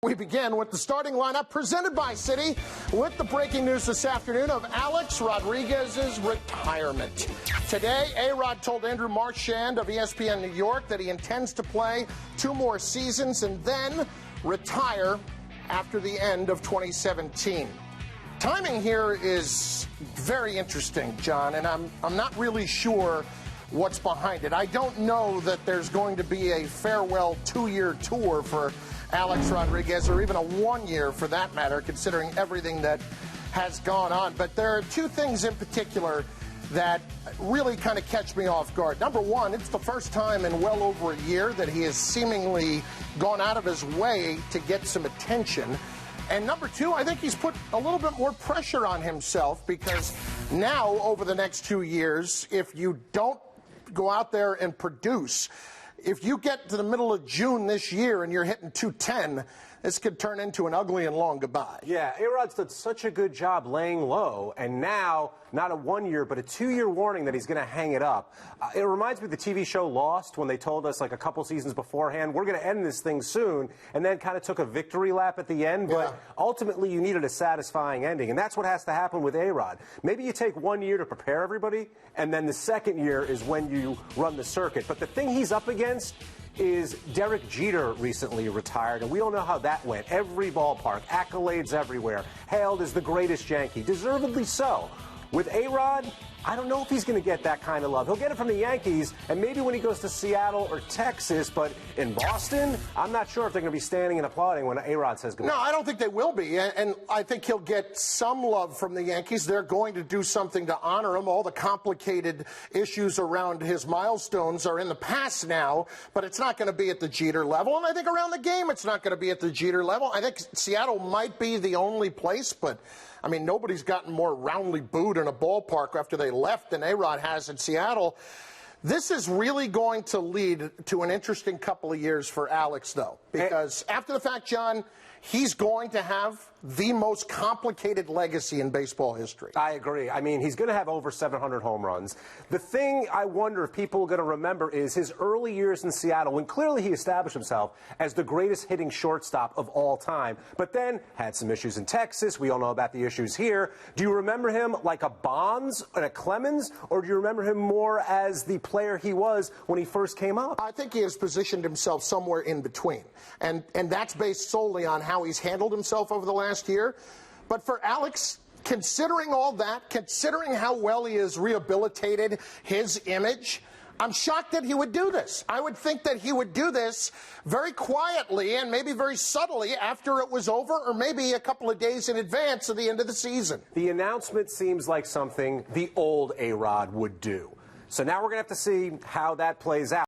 We begin with the starting lineup presented by Citi with the breaking news this afternoon of Alex Rodriguez's retirement. Today, A-Rod told Andrew Marchand of ESPN New York that he intends to play 2 more seasons and then retire after the end of 2017. Timing here is very interesting, John, and I'm not really sure what's behind it. I don't know that there's going to be a farewell 2-year tour for Alex Rodriguez, or even a 1-year for that matter, considering everything that has gone on. But there are 2 things in particular that really kind of catch me off guard. Number one, it's the first time in well over a year that he has seemingly gone out of his way to get some attention. And number 2, I think he's put a little bit more pressure on himself, because now over the next 2 years, if you don't go out there and produce, if you get to the middle of June this year and you're hitting 210, this could turn into an ugly and long goodbye. Yeah, A-Rod's done such a good job laying low, and now not a 1-year but a 2-year warning that he's going to hang it up. It reminds me of the TV show Lost, when they told us like a couple seasons beforehand, we're going to end this thing soon, and then kind of took a victory lap at the end. But ultimately you needed a satisfying ending, and that's what has to happen with A-Rod. Maybe you take 1 year to prepare everybody, and then the second year is when you run the circuit. But the thing he's up against is Derek Jeter recently retired, and we don't know how that went. Every ballpark, accolades everywhere, hailed as the greatest Yankee, deservedly so. With A-Rod, I don't know if he's going to get that kind of love. He'll get it from the Yankees, and maybe when he goes to Seattle or Texas, but in Boston, I'm not sure if they're going to be standing and applauding when A-Rod says goodbye. No, I don't think they will be, and I think he'll get some love from the Yankees. They're going to do something to honor him. All the complicated issues around his milestones are in the past now, but it's not going to be at the Jeter level, and I think around the game it's not going to be at the Jeter level. I think Seattle might be the only place, but I mean, nobody's gotten more roundly booed in a ballpark after they left than A-Rod has in Seattle. This is really going to lead to an interesting couple of years for Alex, though, because after the fact, John, he's going to have the most complicated legacy in baseball history. I agree. I mean, he's going to have over 700 home runs. The thing I wonder if people are going to remember is his early years in Seattle, when clearly he established himself as the greatest hitting shortstop of all time, but then had some issues in Texas. We all know about the issues here. Do you remember him like a Bonds and a Clemens, or do you remember him more as the player he was when he first came up? I think he has positioned himself somewhere in between, and that's based solely on how he's handled himself over the last year. But for Alex, considering all that, considering how well he has rehabilitated his image, I'm shocked that he would do this. I would think that he would do this very quietly and maybe very subtly after it was over, or maybe a couple of days in advance of the end of the season. The announcement seems like something the old A-Rod would do. So now we're going to have to see how that plays out.